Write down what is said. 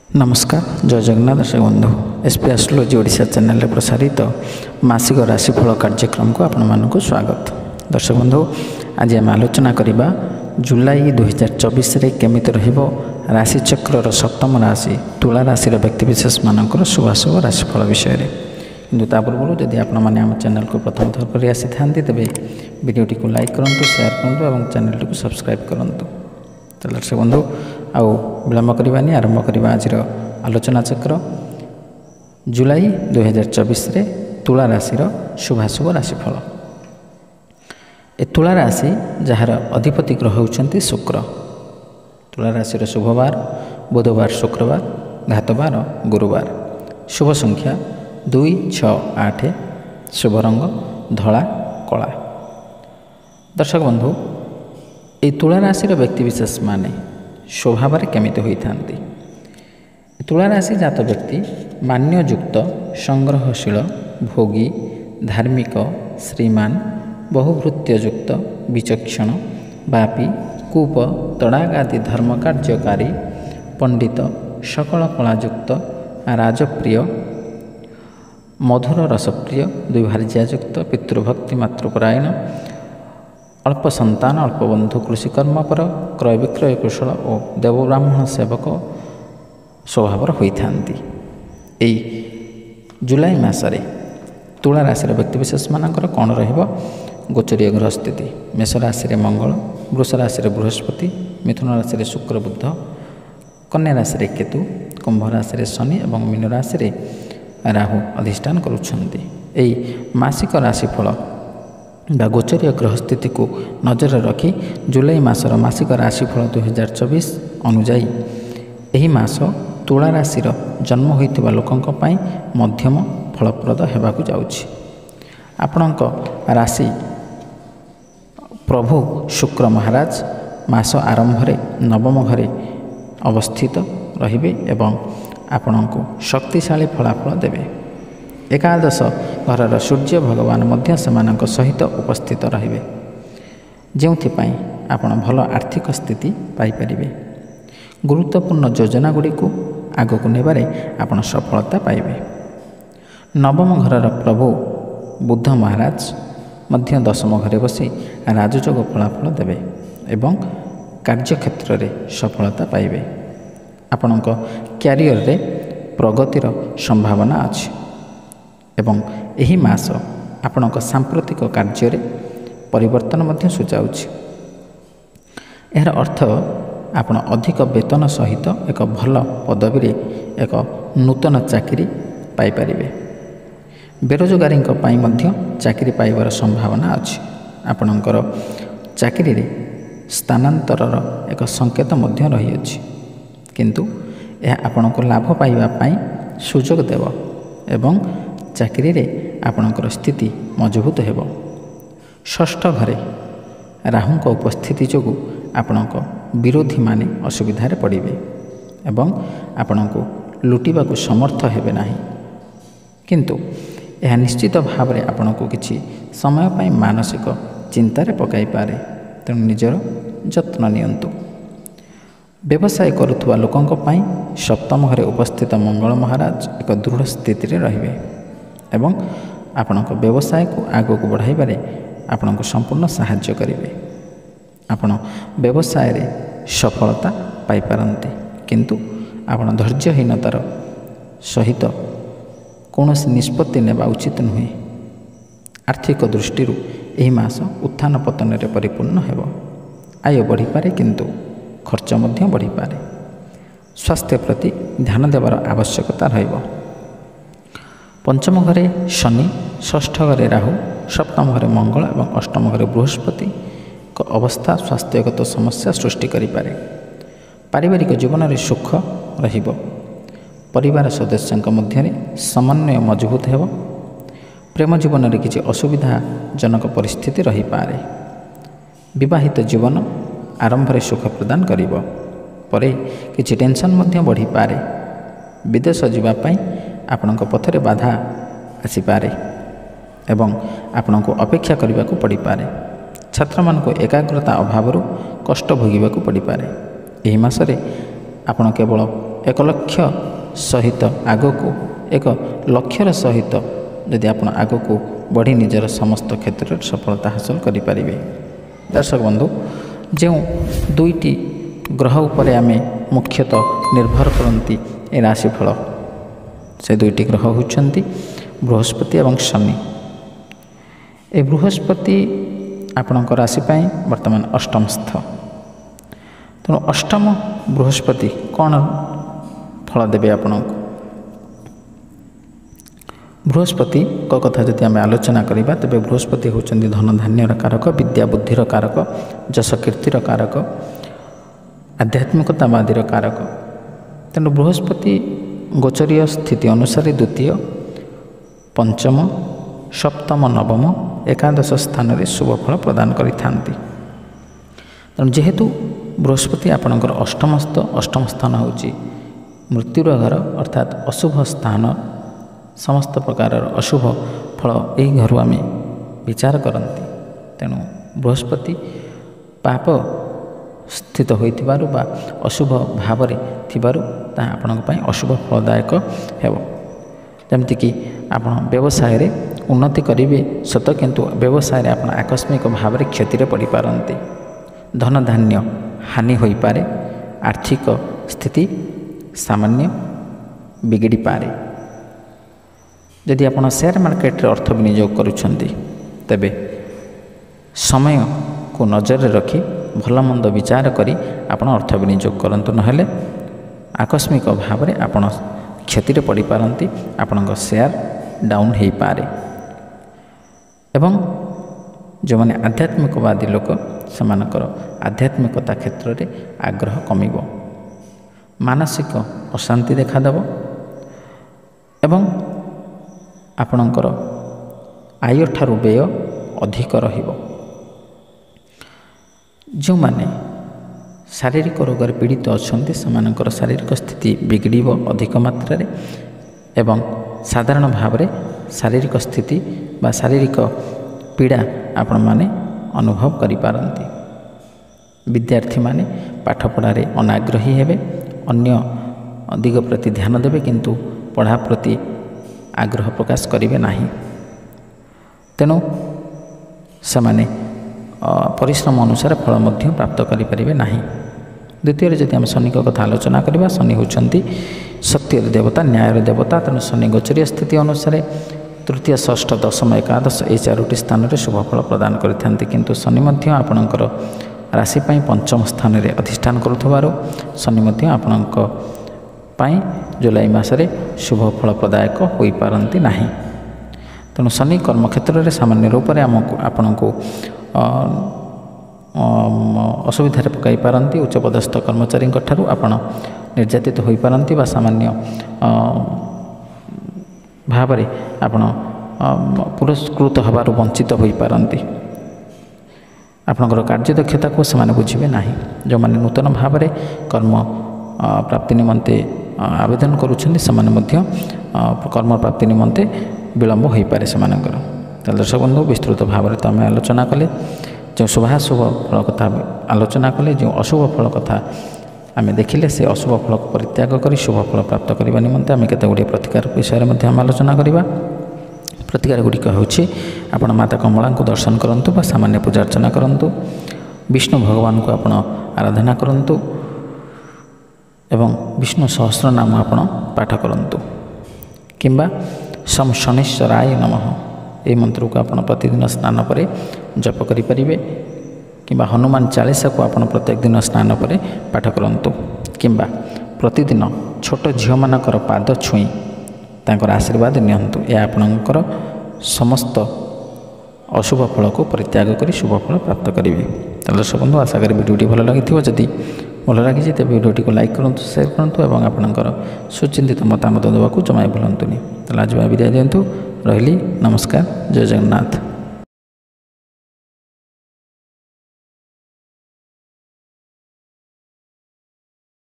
नमस्कार जय जगन्नाथ दर्शक बंधु एसपी एस्ट्रोलॉजी ओडिशा चैनल प्रसारित मासिक राशिफल कार्यक्रम को आपण मानक स्वागत। दर्शक बंधु आज आम आलोचना करवा जुलाई 2024 रे केमिति रहिबो राशिचक्र सप्तम राशि तुला राशि व्यक्तिविशेष मानकर शुभाशुभ राशिफल विषय में। किंतु ता पूर्व जदि आपण माने आम चैनल को प्रथम थर पर आसी थांती तेबे वीडियोटी को लाइक करंतु शेयर करंतु एवं चैनल को सब्सक्राइब करंतु। तो दर्शक बंधु आउ विलम्ब करवानी आरंभ करवा आज आलोचना चक्र जुलाई 2024 रे तुला राशि शुभाशुभ राशिफल। ए तुला राशि जार अधिपति ग्रह होउछंती शुक्र। तुला राशि शुभवार बुधवार शुक्रवार घातवार गुरुवार। शुभ संख्या 2 6 8। शुभ रंग धला कला। दर्शक बंधु ए तुला राशि व्यक्तिविशेष माने स्वभाव केमिति होइथांती। तुला राशि जात व्यक्ति मान्ययुक्त संग्रहशील भोगी धार्मिक श्रीमान बहुभृत्ययुक्त विचक्षण बापी कूप तड़ाग आदि धर्म कार्यकारी पंडित सकल कलायुक्त राजप्रिय मधुर रसप्रिय द्विभार्यायुक्त पितृभक्ति मातृपरायण अल्प संतान अल्प बंधु कृषिकर्म पर क्रय विक्रय कुशल और देवब्राह्मण सेवक स्वभाव होइथांती। एई जुलाई मासरे तुला राशि व्यक्तिविशेष मानकर कौन रहिबो गोचरीय ग्रह स्थिति। मेष राशि मंगल, वृष राशि बृहस्पति, मिथुन राशि शुक्र बुध, कन्या राशि केतु, कुंभ राशि शनि और मीन राशि राहु अधिष्ठान करुछंती। एई मासिक राशिफल बा गोचरीय ग्रह स्थिति को नजर रखी जुलाई मासर मासिक राशिफल 2024 अनुजाई एही मास तुला राशि जन्म होइतिबा लोकंक पई मध्यम फलप्रद हेबाकु जाउछि। आपणक राशि प्रभु शुक्र महाराज मास आरंभ नवम घरे अवस्थित रहिबे एवं आपणको शक्तिशाली फलाफल देबे। एकादश घरर सूर्य भगवान मध्य सेमानक सहित उपस्थित रहिबे, जेउथिपाई आपण भल आर्थिक स्थिति पाई परिबे। गुरुत्वपूर्ण योजना गुड़ी को आगक नेबारे आपण सफलता पाइबे। नवम घरर प्रभु बुध महाराज मध्य दशम घरे बसी राजयोग फलाफल देबे एवं कार्यक्षेत्र रे सफलता पाइबे। आपणक क्यारियर रे प्रगतिर संभावना अछि एवं एही मास आपणक सांप्रतिक कार्य रे परिवर्तन मध्य सूचाउछि। एहर अर्थ आपण अधिक वेतन सहित एक भल पदवी रे एक नूतन चाकरी पाई परिबे। बेरोजगारी पाई मध्य चाकरी पाइबार संभावना अछि। आपणकर चाकरी रे स्थानांतरर एक संकेत मध्य रही अछि, किंतु यह आपणको लाभ पाइबा पाई सुजोग देव एवं चाकरी रे आपणकर स्थिति मजबूत हेब। षष्ठ घरे राहुंक उपस्थिति जोगु आपणक विरोधी माने असुविधारे पड़िबे एवं आपणको लुटिबाकु समर्थ हेबे नाही, किंतु यह निश्चित भाव रे आपणको किछि समय पाई मानसिक चिंतारे पकाई पारे। तेणु निजर जत्न नियंतु। व्यवसाय करुथुवा लोकंक पाई सप्तम घरे उपस्थित मंगल महाराज एक दृढ़ स्थिति रे रहिबे एवं आपणक व्यवसाय को आगो को बढ़ाइबारे आपणको संपूर्ण सहाय्य करिवे। आपण व्यवसाय रे सफलता पाई पारंते, किंतु आपण धैर्यहीनतार सहित कौनसी निष्पत्ति नेबा उचित नुहे। आर्थिक दृष्टि एही मास उत्थान पतन रे परिपूर्ण हेब। आय बढ़ी पारे किंतु खर्च मध्य बढ़ी पारे। स्वास्थ्य प्रति ध्यान देवार आवश्यकता रहिबो। पंचम घरे शनि, षष्ठ घरे राहु, सप्तम घरे मंगल और अष्टम घरे बृहस्पति को अवस्था स्वास्थ्यगत समस्या सृष्टि करिपारे। पारिवारिक जीवन रे सुख रहिबो। परिवार सदस्यों मध्य समन्वय मजबूत हेब। प्रेम जीवन रे किछि असुविधाजनक परिस्थिति रही पारे। विवाहित जीवन आरंभ रे सुख प्रदान करिबो, परे किछि टेंशन मध्य बढ़ी पारे। विदेश जीवा पाई आपणक पथरे बाधा आसी पारे एवं आपणको अपेक्षा करने को पड़ पारे। छात्र मान एकाग्रता अभाव कष्ट भोगवाक पड़ पारे। यही मासरे आपण केवल ଏକ ଲକ୍ଷ୍ୟ ସହିତ ଆଗକୁ ଏକ ଲକ୍ଷ୍ୟର ସହିତ ଯଦି ଆପଣ ଆଗକୁ ବଢ଼ି ନିଜର ସମସ୍ତ କ୍ଷେତ୍ରରେ ସଫଳତା ହାସଲ କରିପାରିବେ। ଦର୍ଶକ ବନ୍ଧୁ, ଯେଉଁ ଦୁଇଟି ଗ୍ରହ ଉପରେ ଆମେ ମୁଖ୍ୟତଃ ନିର୍ଭର କରନ୍ତି ଏ ରାଶିଫଳ, ସେ ଦୁଇଟି ଗ୍ରହ ହେଉଛନ୍ତି ବୃହସ୍ପତି ଏବଂ ଶନି। ଏ ବୃହସ୍ପତି ଆପଣଙ୍କ ରାଶି ପାଇଁ ବର୍ତ୍ତମାନ ଅଷ୍ଟମସ୍ଥ। ତେଣୁ ଅଷ୍ଟମ ବୃହସ୍ପତି କ'ଣ ଫଳ ଦେବେ ଆପଣଙ୍କୁ? ବୃହସ୍ପତିଙ୍କ କଥା ଯଦି ଆମେ ଆଲୋଚନା କରିବା ତେବେ ବୃହସ୍ପତି ହେଉଛନ୍ତି ଧନ ଧାନ୍ୟର କାରକ, ବିଦ୍ୟା ବୁଦ୍ଧିର କାରକ, ଯଶ କୀର୍ତ୍ତିର କାରକ, ଆଧ୍ୟାତ୍ମିକତାବାଦୀର କାରକ। ତେଣୁ ବୃହସ୍ପତି ଗୋଚରୀୟ ସ୍ଥିତି ଅନୁସାରେ ଦ୍ୱିତୀୟ, ପଞ୍ଚମ, ସପ୍ତମ, ନବମ, ଏକାଦଶ ସ୍ଥାନରେ ଶୁଭ ଫଳ ପ୍ରଦାନ କରିଥାନ୍ତି। ତେଣୁ ଯେହେତୁ ବୃହସ୍ପତି ଆପଣଙ୍କର ଅଷ୍ଟମ ସ୍ଥାନ ହେଉଛି ମୃତ୍ୟୁର ଘର, ଅର୍ଥାତ୍ ଅଶୁଭ ସ୍ଥାନ, ସମସ୍ତ ପ୍ରକାରର ଅଶୁଭ ଫଳ ଏହି ଘରୁ ଆମେ ବିଚାର କରନ୍ତି। ତେଣୁ ବୃହସ୍ପତି ପାପ ସ୍ଥିତ ହୋଇଥିବାରୁ ବା ଅଶୁଭ ଭାବରେ ଥିବାରୁ ତାହା ଆପଣଙ୍କ ପାଇଁ ଅଶୁଭ ଫଳଦାୟକ ହେବ। ଯେମିତିକି ଆପଣ ବ୍ୟବସାୟରେ ଉନ୍ନତି କରିବେ ସତ, କିନ୍ତୁ ବ୍ୟବସାୟରେ ଆପଣ ଆକସ୍ମିକ ଭାବରେ କ୍ଷତିରେ ପଡ଼ିପାରନ୍ତି। ଧନ ଧାନ୍ୟ ହାନି ହୋଇପାରେ, ଆର୍ଥିକ ସ୍ଥିତି ସାମାନ୍ୟ ବିଗିଡ଼ିପାରେ। ଯଦି ଆପଣ ସେୟାର ମାର୍କେଟରେ ଅର୍ଥ ବିନିଯୋଗ କରୁଛନ୍ତି ତେବେ ସମୟକୁ ନଜରରେ ରଖି ଭଲ ମନ୍ଦ ବିଚାର କରି ଆପଣ ଅର୍ଥ ବିନିଯୋଗ କରନ୍ତୁ, ନହେଲେ ଆକସ୍ମିକ ଭାବରେ ଆପଣ କ୍ଷତିରେ ପଡ଼ିପାରନ୍ତି, ଆପଣଙ୍କ ସେୟାର ଡାଉନ୍ ହୋଇପାରେ। ଏବଂ ଯେଉଁମାନେ ଆଧ୍ୟାତ୍ମିକବାଦୀ ଲୋକ ସେମାନଙ୍କର ଆଧ୍ୟାତ୍ମିକତା କ୍ଷେତ୍ରରେ ଆଗ୍ରହ କମିବ, ମାନସିକ ଅଶାନ୍ତି ଦେଖାଦେବ ଏବଂ ଆପଣଙ୍କର ଆୟ ଠାରୁ ବ୍ୟୟ ଅଧିକ ରହିବ। ଯେଉଁମାନେ ଶାରୀରିକ ରୋଗରେ ପୀଡ଼ିତ ଅଛନ୍ତି ସେମାନଙ୍କର ଶାରୀରିକ ସ୍ଥିତି ବିଗିଡ଼ିବ ଅଧିକ ମାତ୍ରାରେ ଏବଂ ସାଧାରଣ ଭାବରେ ଶାରୀରିକ ସ୍ଥିତି ବା ଶାରୀରିକ ପୀଡ଼ା ଆପଣମାନେ ଅନୁଭବ କରିପାରନ୍ତି। ବିଦ୍ୟାର୍ଥୀମାନେ ପାଠପଢ଼ାରେ ଅନାଗ୍ରହୀ ହେବେ, ଅନ୍ୟ ଦିଗ ପ୍ରତି ଧ୍ୟାନ ଦେବେ, କିନ୍ତୁ ପଢ଼ା ପ୍ରତି ଆଗ୍ରହ ପ୍ରକାଶ କରିବେ ନାହିଁ। ତେଣୁ ସେମାନେ ପରିଶ୍ରମ ଅନୁସାରେ ଫଳ ମଧ୍ୟ ପ୍ରାପ୍ତ କରିପାରିବେ ନାହିଁ। ଦ୍ୱିତୀୟରେ ଯଦି ଆମେ ଶନିଙ୍କ କଥା ଆଲୋଚନା କରିବା, ଶନି ହେଉଛନ୍ତି ସତ୍ୟର ଦେବତା, ନ୍ୟାୟର ଦେବତା। ତେଣୁ ଶନି ଗୋଚରୀୟ ସ୍ଥିତି ଅନୁସାରେ ତୃତୀୟ, ଷଷ୍ଠ, ଦଶମ, ଏକାଦଶ ଏହି ଚାରୋଟି ସ୍ଥାନରେ ଶୁଭ ଫଳ ପ୍ରଦାନ କରିଥାନ୍ତି। କିନ୍ତୁ ଶନି ମଧ୍ୟ ଆପଣଙ୍କର ରାଶି ପାଇଁ ପଞ୍ଚମ ସ୍ଥାନରେ ଅଧିଷ୍ଠାନ କରୁଥିବାରୁ ଶନି ମଧ୍ୟ ଆପଣଙ୍କ ପାଇଁ ଜୁଲାଇ ମାସରେ ଶୁଭ ଫଳ ପ୍ରଦାୟକ ହୋଇପାରନ୍ତି ନାହିଁ। ତେଣୁ ଶନି କର୍ମକ୍ଷେତ୍ରରେ ସାମାନ୍ୟ ରୂପରେ ଆପଣଙ୍କୁ ଅସୁବିଧାରେ ପକାଇ ପାରନ୍ତି। ଉଚ୍ଚପଦସ୍ଥ କର୍ମଚାରୀଙ୍କ ଠାରୁ ଆପଣ ନିର୍ଯାତିତ ହୋଇପାରନ୍ତି ବା ସାମାନ୍ୟ ଭାବରେ ଆପଣ ପୁରସ୍କୃତ ହେବାରୁ ବଞ୍ଚିତ ହୋଇପାରନ୍ତି। ଆପଣଙ୍କର କାର୍ଯ୍ୟଦକ୍ଷତାକୁ ସେମାନେ ବୁଝିବେ ନାହିଁ। ଯେଉଁମାନେ ନୂତନ ଭାବରେ କର୍ମ ପ୍ରାପ୍ତି ନିମନ୍ତେ ଆବେଦନ କରୁଛନ୍ତି ସେମାନେ ମଧ୍ୟ କର୍ମ ପ୍ରାପ୍ତି ନିମନ୍ତେ ବିଳମ୍ବ ହୋଇପାରେ ସେମାନଙ୍କର। ତାହେଲେ ଦର୍ଶକ ବନ୍ଧୁ, ବିସ୍ତୃତ ଭାବରେ ତ ଆମେ ଆଲୋଚନା କଲେ, ଯେଉଁ ଶୁଭାଶୁଭ ଫଳ କଥା ଆଲୋଚନା କଲେ, ଯେଉଁ ଅଶୁଭ ଫଳ କଥା ଆମେ ଦେଖିଲେ, ସେ ଅଶୁଭ ଫଳକୁ ପରିତ୍ୟାଗ କରି ଶୁଭ ଫଳ ପ୍ରାପ୍ତ କରିବା ନିମନ୍ତେ ଆମେ କେତେ ଗୁଡ଼ିଏ ପ୍ରତିକାର ବିଷୟରେ ମଧ୍ୟ ଆମେ ଆଲୋଚନା କରିବା। ପ୍ରତିକାର ଗୁଡ଼ିକ ହେଉଛି, ଆପଣ ମାତା କମଳାଙ୍କୁ ଦର୍ଶନ କରନ୍ତୁ ବା ସାମାନ୍ୟ ପୂଜା ଅର୍ଚ୍ଚନା କରନ୍ତୁ, ବିଷ୍ଣୁ ଭଗବାନଙ୍କୁ ଆପଣ ଆରାଧନା କରନ୍ତୁ ଏବଂ ବିଷ୍ଣୁ ସହସ୍ର ନାମ ଆପଣ ପାଠ କରନ୍ତୁ, କିମ୍ବା ସମ ଶନୈଶ୍ଚରାୟ ନମଃ ଏହି ମନ୍ତ୍ରକୁ ଆପଣ ପ୍ରତିଦିନ ସ୍ନାନ ପରେ ଜପ କରିପାରିବେ, କିମ୍ବା ହନୁମାନ ଚାଳିଶାକୁ ଆପଣ ପ୍ରତ୍ୟେକ ଦିନ ସ୍ନାନ ପରେ ପାଠ କରନ୍ତୁ, କିମ୍ବା ପ୍ରତିଦିନ ଛୋଟ ଝିଅମାନଙ୍କର ପାଦ ଛୁଇଁ ତାଙ୍କର ଆଶୀର୍ବାଦ ନିଅନ୍ତୁ। ଏହା ଆପଣଙ୍କର ସମସ୍ତ ଅଶୁଭ ଫଳକୁ ପରିତ୍ୟାଗ କରି ଶୁଭ ଫଳ ପ୍ରାପ୍ତ କରିବେ। ତାହେଲେ ଦର୍ଶକ ବନ୍ଧୁ, ଆଶା କରି ଭିଡ଼ିଓଟି ଭଲ ଲାଗିଥିବ। ଯଦି ଭଲ ଲାଗିଛି ତେବେ ଭିଡ଼ିଓଟିକୁ ଲାଇକ୍ କରନ୍ତୁ, ସେୟାର କରନ୍ତୁ ଏବଂ ଆପଣଙ୍କର ସୁଚିନ୍ତିତ ମତାମତ ଦେବାକୁ ଜମା ଭୁଲନ୍ତୁନି। ତାହେଲେ ଆଜି ବିଦାୟ ଦିଅନ୍ତୁ। ରହିଲି, ନମସ୍କାର, ଜୟ ଜଗନ୍ନାଥ।